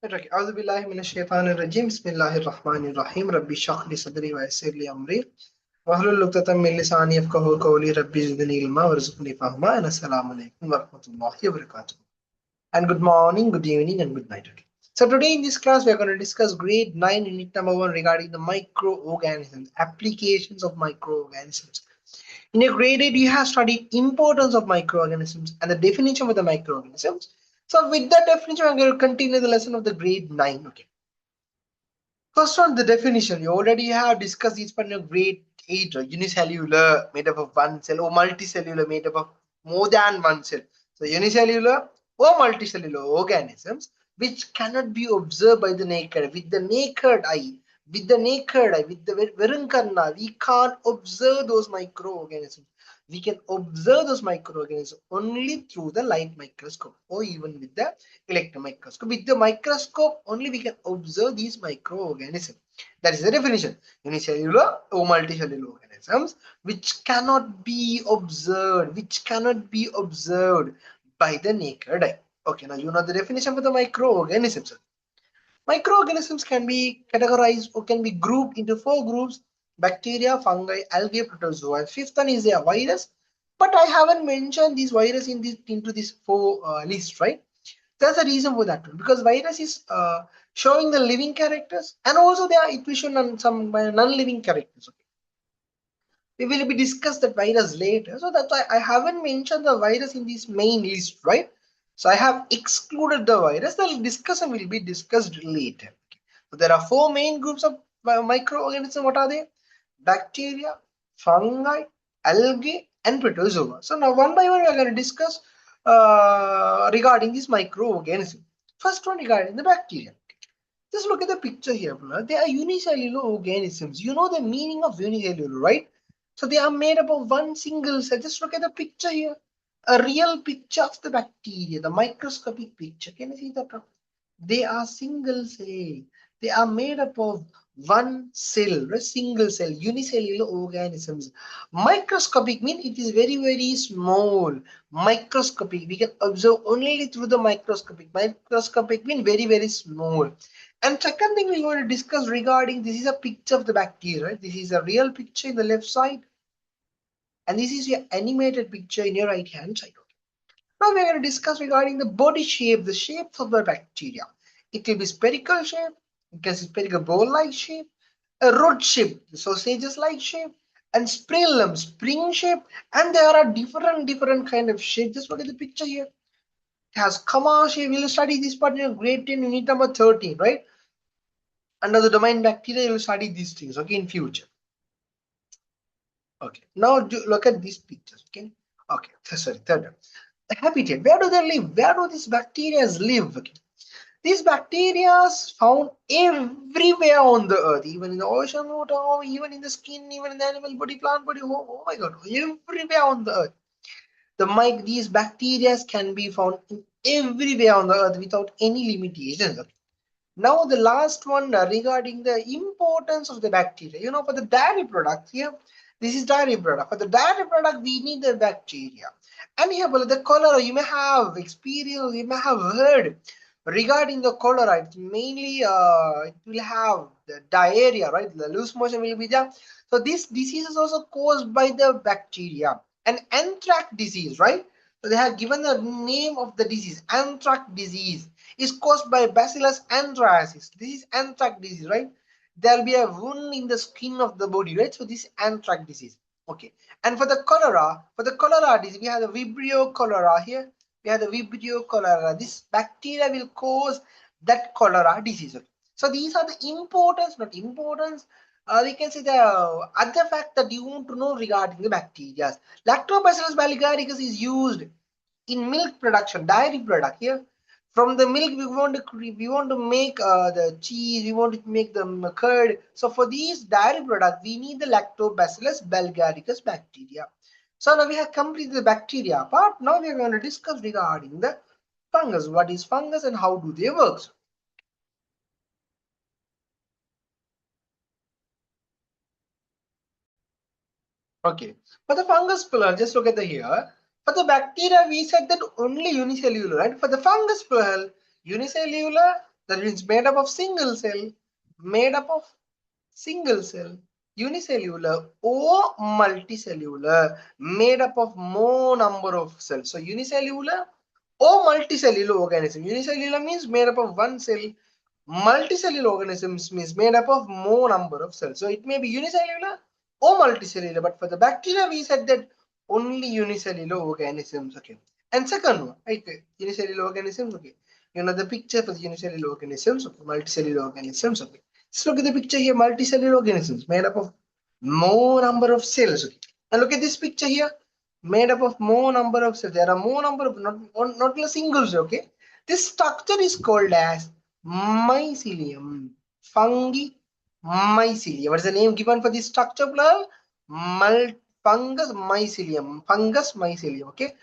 Okay. أعوذ بالله من الشيطان الرجيم بسم الله الرحمن الرحيم ربي اشرح لي صدري ويسر لي أمري واحلل عقدة من لساني يفقهوا قولي ربي زدني علما وارزقني فهما and السلام عليكم ورحمة الله وبركاته. And good morning, good evening, and good night. Okay. So today in this class we are going to discuss grade 9 unit number 1 regarding the microorganisms, applications of microorganisms. In your grade 8 you have studied importance of microorganisms and the definition of the microorganisms. So with that definition I'm going to continue the lesson of the grade 9. Okay. First on the definition, you already have discussed this part in your grade 8, unicellular made up of one cell or multicellular made up of more than one cell. So unicellular or multicellular organisms which cannot be observed by the naked with the naked eye. With the naked eye, with the Verankarna, we can't observe those microorganisms. We can observe those microorganisms only through the light microscope or even with the electron microscope. With the microscope only we can observe these microorganisms. That is the definition. Unicellular or multicellular organisms which cannot be observed, by the naked eye. Okay, now you know the definition for the microorganisms. Microorganisms can be categorized or can be grouped into 4 groups: bacteria, fungi, algae, protozoa. Fifth one is a virus, but I haven't mentioned this virus in this into this 4 list, right? There's a reason for that one, because virus is showing the living characters, and also it will show some non-living characters. Okay. We will be discuss that virus later, so that's why I haven't mentioned the virus in this main list, right? So I have excluded the virus. The discussion will be discussed later. Okay. So there are 4 main groups of microorganisms. What are they? Bacteria, fungi, algae, and protozoa. So now one by one we are going to discuss regarding this microorganism. First one regarding the bacteria. Just look at the picture here. They are unicellular organisms. You know the meaning of unicellular, right? So they are made up of one single cell. Just look at the picture here. A real picture of the bacteria, the microscopic picture. Can you see that? They are single cell. They are made up of one cell, a single cell, unicellular organisms. Microscopic means it is very, very small. Microscopic, we can observe only through the microscopic. Microscopic means very, very small. And second thing we want to discuss regarding, this is a picture of the bacteria. Right? This is a real picture in the left side. And this is your animated picture in your right hand side. Now we are going to discuss regarding the body shape, the shapes of the bacteria. It will be spherical shape, it can be spherical bowl-like shape, a rod shape, sausages-like shape, and spirillum, spring shape, and there are different kind of shapes. Just look at the picture here. It has comma shape. We will study this part in grade 10 unit number 13, right? Under the domain bacteria, you will study these things, okay, in future. Okay, now look at these pictures, okay? Okay, sorry, third one. The habitat, where do they live? Where do these bacteria live? Okay. These bacteria found everywhere on the earth, even in the ocean water, even in the skin, even in the animal body, plant body. Oh my God, everywhere on the earth. These bacteria can be found everywhere on the earth without any limitations. Okay. Now the last one regarding the importance of the bacteria. You know, for the dairy product here, this is dairy product. For the dairy product, we need the bacteria. And here, the cholera, you may have experienced, you may have heard regarding the cholera. It's mainly, it will have the diarrhea, right? The loose motion will be there. So this disease is also caused by the bacteria. And anthrax disease, right? So they have given the name of the disease, anthrax disease is caused by Bacillus anthracis. This is anthrax disease, right? There will be a wound in the skin of the body, right? So this is anthrax disease. Okay. And for the cholera disease, we have the Vibrio cholera here. We have the Vibrio cholera. This bacteria will cause that cholera disease. Okay. So these are the importance, not importance. We can say the other fact that you want to know regarding the bacteria. Lactobacillus bulgaricus is used in milk production, dairy product here. From the milk we want to make the cheese, we want to make the curd. So for these dairy products we need the lactobacillus bulgaricus bacteria. So now we have completed the bacteria part. Now we are going to discuss regarding the fungus. What is fungus and how do they work? Okay, for the fungus plural, just look at the here. For the bacteria, we said that only unicellular, right? For the fungus plural, unicellular That means made up of single cell, made up of single cell, unicellular or multicellular, made up of more number of cells. So unicellular or multicellular organism. Unicellular means made up of one cell. Multicellular organisms means made up of more number of cells. So it may be unicellular or multicellular, but for the bacteria we said that only unicellular organisms. Okay. And second one, right? Unicellular organisms. Okay. You know the picture for the unicellular organisms, okay, multicellular organisms. Okay. Let's look at the picture here. Multicellular organisms made up of more number of cells. Okay. And look at this picture here, made up of more number of cells. There are more number of not a single cell. Okay. This structure is called as mycelium. Fungi mycelium. What is the name given for this structure, plural? Fungus mycelium. Fungus mycelium. Okay.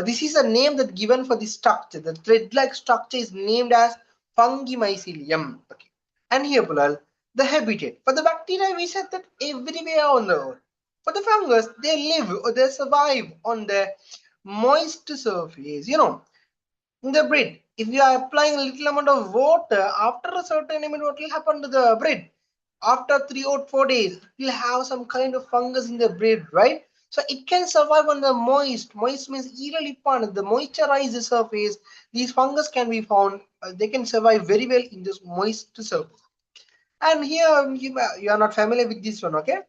This is a name that given for this structure. The thread-like structure is named as fungi mycelium. Okay. And here, plural, the habitat. For the bacteria, we said that everywhere on the earth. For the fungus, they live or they survive on the moist surface. You know, in the bread, if you are applying a little amount of water, after a certain amount, what will happen to the bread? After 3 or 4 days, it will have some kind of fungus in the bread, right? So it can survive on the moist. Moist means irrelevant. The moisturized surface. These fungus can be found. They can survive very well in this moist surface. And here you are not familiar with this one, okay?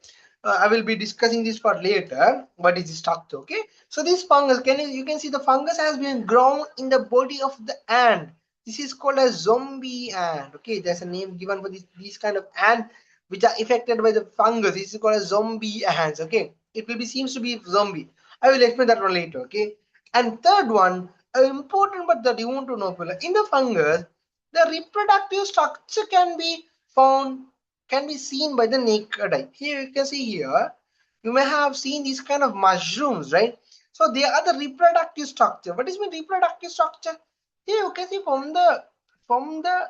I will be discussing this part later. What is the structure? Okay, so this fungus, you can see the fungus has been grown in the body of the ant. This is called a zombie ant. Okay, there's a name given for these kind of ant which are affected by the fungus. This is called a zombie ants. Okay, it will be seems to be zombie. I will explain that one later. Okay, and third one, important but that you want to know, in the fungus, the reproductive structure found can be seen by the naked eye. Here you can see here, you may have seen these kind of mushrooms, right? So they are the reproductive structure. What is my reproductive structure? Here you can see from the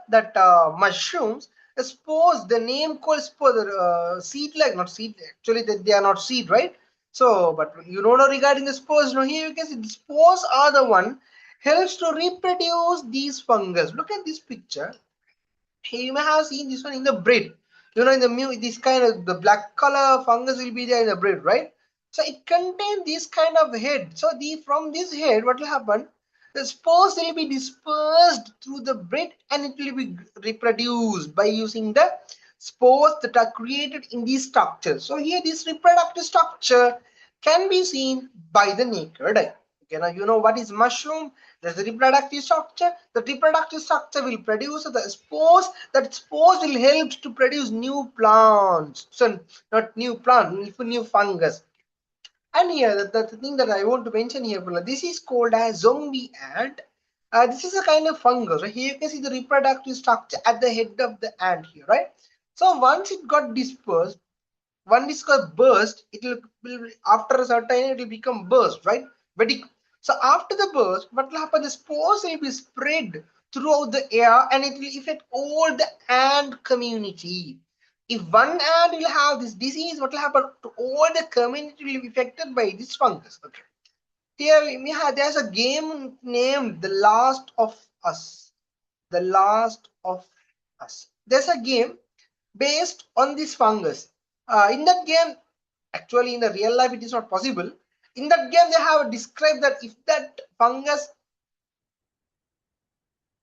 that mushrooms, the spores, the name called spore, seed like not seed. Actually, they are not seed, right? So, but you don't know regarding the spores. No, here you can see the spores are the one helps to reproduce these fungus. Look at this picture. You may have seen this one in the bread. You know, in the this kind of the black color fungus will be there in the bread, right? So it contains this kind of head. So from this head, what will happen? The spores will be dispersed through the bread and it will be reproduced by using the spores that are created in these structures. So here this reproductive structure can be seen by the naked eye. Okay, now you know what is mushroom. There's the reproductive structure. The reproductive structure will produce the spores. That spores will help to produce new plants. So not new plant, new fungus. And here the thing that I want to mention here, this is called as zombie ant. This is a kind of fungus. Right? Here you can see the reproductive structure at the head of the ant here, right? So once it got dispersed, one is called burst, will after a certain time it will become burst, right? So after the burst, what will happen? The spores will be spread throughout the air and it will affect all the ant community. If one ant will have this disease, what will happen to all the community will be affected by this fungus? Okay. Here we have there's a game named The Last of Us. The Last of Us. There's a game based on this fungus. In that game, actually in the real life it is not possible. In that game they have described that if that fungus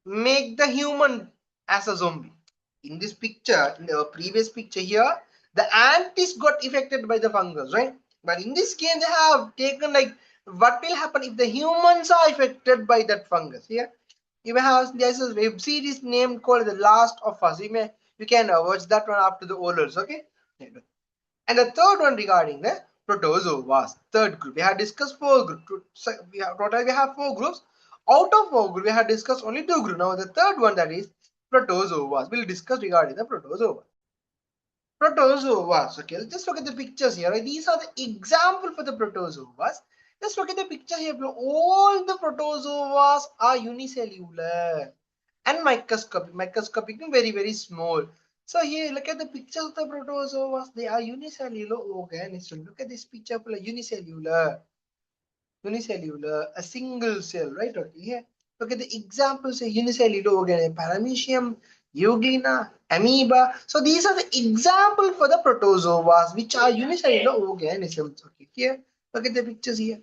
make the human as a zombie. In this picture, in the previous picture here, the ant is got affected by the fungus, right? But in this game they have taken like what will happen if the humans are affected by that fungus. Here you may have there's a web series named called The Last of Us. You can watch that one after the orders, okay? And the third one regarding the protozoa, third group. We have discussed four groups. So we have four groups. Out of four groups, we have discussed only two groups. Now the third one, that is protozoa. We'll discuss regarding the protozoa. Protozoa. Okay, let's just look at the pictures here. Right? These are the example for the protozoa. Just look at the picture here. All the protozoa are unicellular and microscopic. Microscopic, very, very small. So here, look at the pictures of the protozoa. They are unicellular organisms. Look at this picture, unicellular, a single cell, right? Okay, here. Look at the examples of unicellular organism: paramecium, euglena, amoeba. So these are the examples for the protozoas, which are unicellular organisms. Okay, here, look at the pictures here.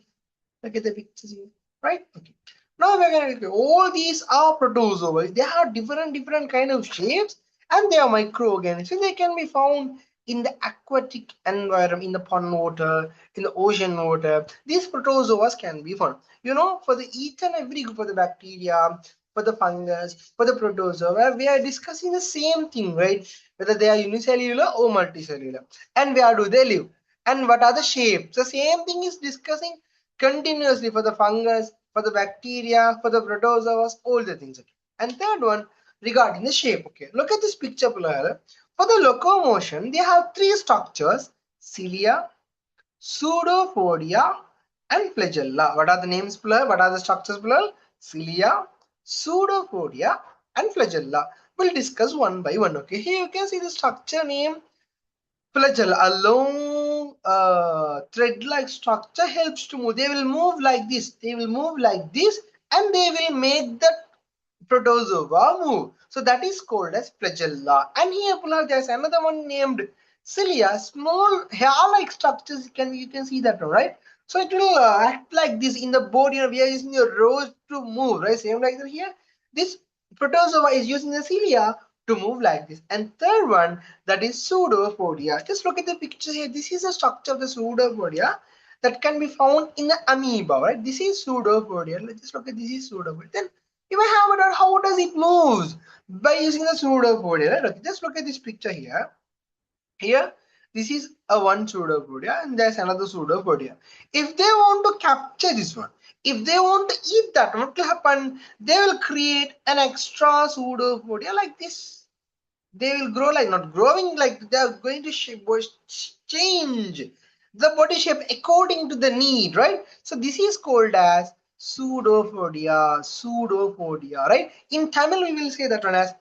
Look at the pictures here, right? Okay. Now we're going to all these are protozoa. They have different kind of shapes, and they are microorganisms. They can be found in the aquatic environment, in the pond water, in the ocean water. These protozoas can be found. You know, for the each and every group of the bacteria, for the fungus, for the protozoa, we are discussing the same thing, right? Whether they are unicellular or multicellular, and where do they live, and what are the shapes. The same thing is discussing continuously for the fungus, for the bacteria, for the protozoas, all the things. Okay. And third one, regarding the shape. Okay, look at this picture below. For the locomotion, they have three structures: cilia, pseudopodia, and flagella. What are the names below? What are the structures below? Cilia, pseudopodia, and flagella. We'll discuss one by one. Okay, here you can see the structure name. Flagella, a long thread-like structure, helps to move. They will move like this. They will move like this, and they will make the protozoa move. So that is called as flagella. And here there's another one named cilia. Small hair-like structures. You can see that one, right? So it will act like this in the body. We are using your rose to move, right? Same like that here. This protozoa is using the cilia to move like this. And third one, that is pseudopodia. Just look at the picture here. This is the structure of the pseudopodia that can be found in the amoeba, right? This is pseudopodia. Let's just look at this is pseudopodia. Then you may have it. How does it move? By using the pseudopodia, right? Okay, just look at this picture here. Here, this is a one pseudopodia and there's another pseudopodia. If they want to capture this one, if they want to eat that, what will happen? They will create an extra pseudopodia like this. They will grow like, not growing like, they are going to change the body shape according to the need, right? So this is called as pseudopodia, right? In Tamil we will say that one as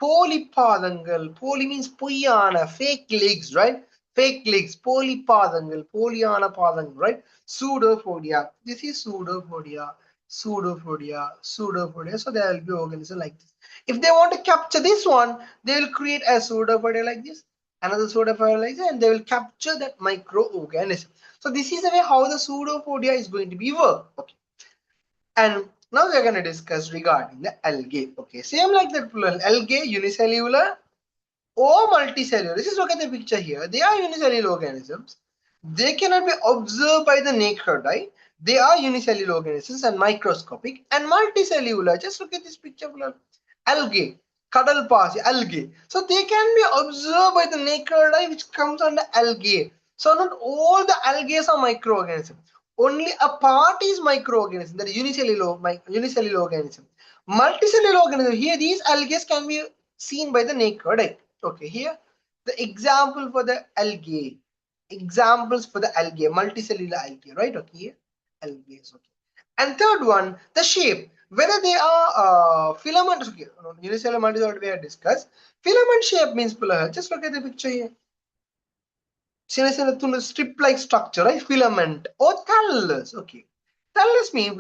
polypadangal. Poly means poyana, fake legs, right? Fake legs, polypadangal, polyana padangal, right? Pseudopodia. This is pseudopodia, pseudopodia. So there will be organisms like this. If they want to capture this one, they will create a pseudopodia like this, another pseudopodia like this, and they will capture that microorganism. So this is the way how the pseudopodia is going to be work. Okay. And now we are going to discuss regarding the algae. Okay, same like the algae, unicellular or multicellular. Just look at the picture here. They are unicellular organisms. They cannot be observed by the naked eye. They are unicellular organisms and microscopic and multicellular. Just look at this picture. Algae, cuddle pass, algae. So they can be observed by the naked eye, which comes under algae. So not all the algae are microorganisms. Only a part is microorganism, that is unicellular organism. Multicellular organism, here these algae can be seen by the naked eye. Okay, here the example for the algae, examples for the algae, multicellular algae, right? Okay, here algae. Okay. And third one, the shape, whether they are filaments. Okay, unicellular, multicellular we have discussed. Filament shape means, just look at the picture here. Strip-like structure, right? Filament or thallus. Okay, thallus means,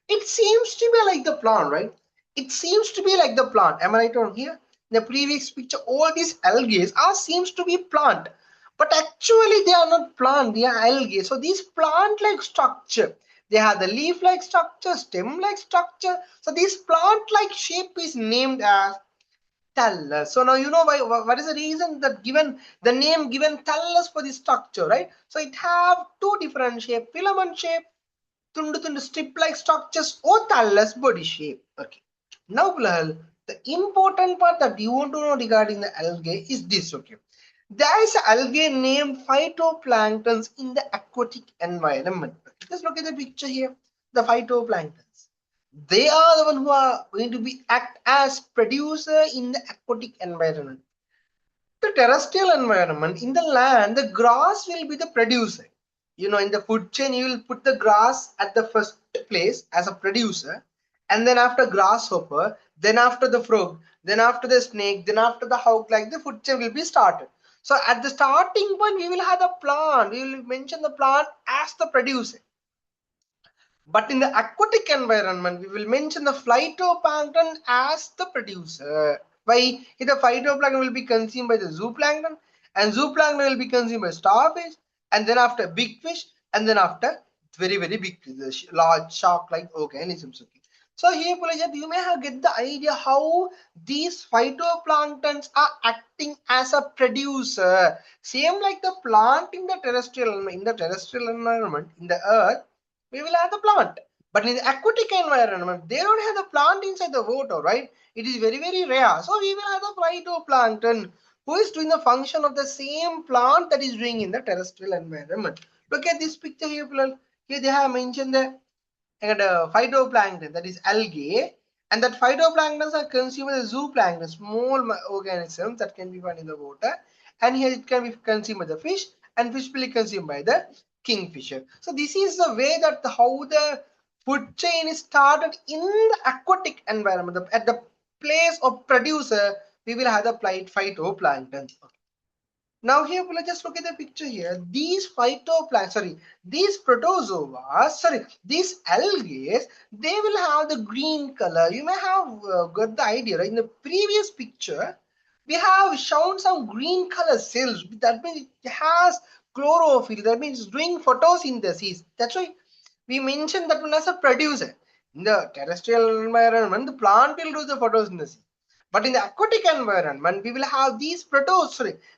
it seems to be like the plant, right? It seems to be like the plant. Am I right on here? In the previous picture, all these algae are seems to be plant, but actually they are not plant, they are algae. So these plant-like structure, they have the leaf-like structure, stem-like structure. So this plant-like shape is named as thallus. So now you know why. What is the reason that given the name given thallus for this structure, right? So it have two different shape: filament shape, tundu strip-like structures, or thallus body shape. Okay. Now, Bilal, the important part that you want to know regarding the algae is this. Okay. There is algae named phytoplanktons in the aquatic environment. Just look at the picture here. The phytoplanktons. They are the one who are going to be act as producer in the aquatic environment. The terrestrial environment, in the land, the grass will be the producer. You know, in the food chain, you will put the grass at the first place as a producer, and then after grasshopper, then after the frog, then after the snake, then after the hawk, like the food chain will be started. So at the starting point, we will have the plant. We will mention the plant as the producer. But in the aquatic environment, we will mention the phytoplankton as the producer. Why? The phytoplankton will be consumed by the zooplankton, and zooplankton will be consumed by starfish, and then after big fish, and then after very very big, large shark-like organisms. Okay. So here, Pulaja, you may have get the idea how these phytoplanktons are acting as a producer. Same like the plant in the terrestrial environment in the earth, we will have the plant. But in the aquatic environment, they don't have the plant inside the water, right? It is very, very rare. So we will have the phytoplankton who is doing the function of the same plant that is doing in the terrestrial environment. Look at this picture here, people. Here they have mentioned the phytoplankton, that is algae, and that phytoplanktons are consumed by the zooplankton, small organisms that can be found in the water, and here it can be consumed by the fish, and fish will be consumed by the kingfisher. So this is the way that how the food chain is started in the aquatic environment. At the place of producer, we will have the phytoplankton. Now here, let's just look at the picture here. These these protozoa, these algae, they will have the green color. You may have got the idea, right? In the previous picture, we have shown some green color cells. That means it has chlorophyll. That means it's doing photosynthesis. That's why we mentioned that one as a producer. In the terrestrial environment, the plant will do the photosynthesis. But in the aquatic environment, we will have these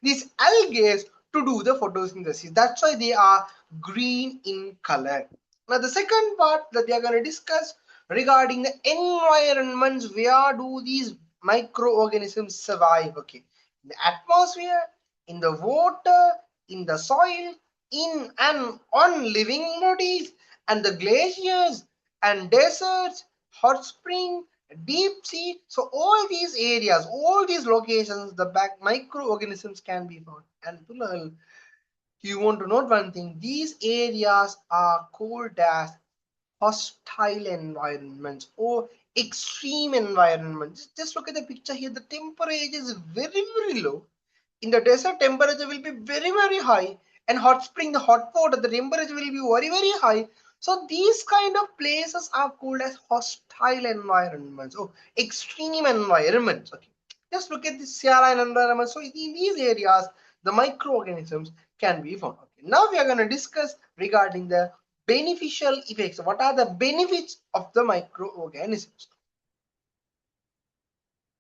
these algae to do the photosynthesis. That's why they are green in color. Now, the second part that we are going to discuss regarding the environments, where do these microorganisms survive? Okay, in the atmosphere, in the water, in the soil, in and on living bodies, and the glaciers and deserts, hot spring, deep sea. So all these areas, all these locations, the microorganisms can be found. And you want to note one thing: these areas are called as hostile environments or extreme environments. Just look at the picture here. The temperature is very very low. In the desert, temperature will be very very high, and hot spring, the hot water, the temperature will be very very high. So these kind of places are called as hostile environments or extreme environments. Okay, just look at the saline environment. So in these areas, the microorganisms can be found. Okay, now we are going to discuss regarding the beneficial effects. What are the benefits of the microorganisms?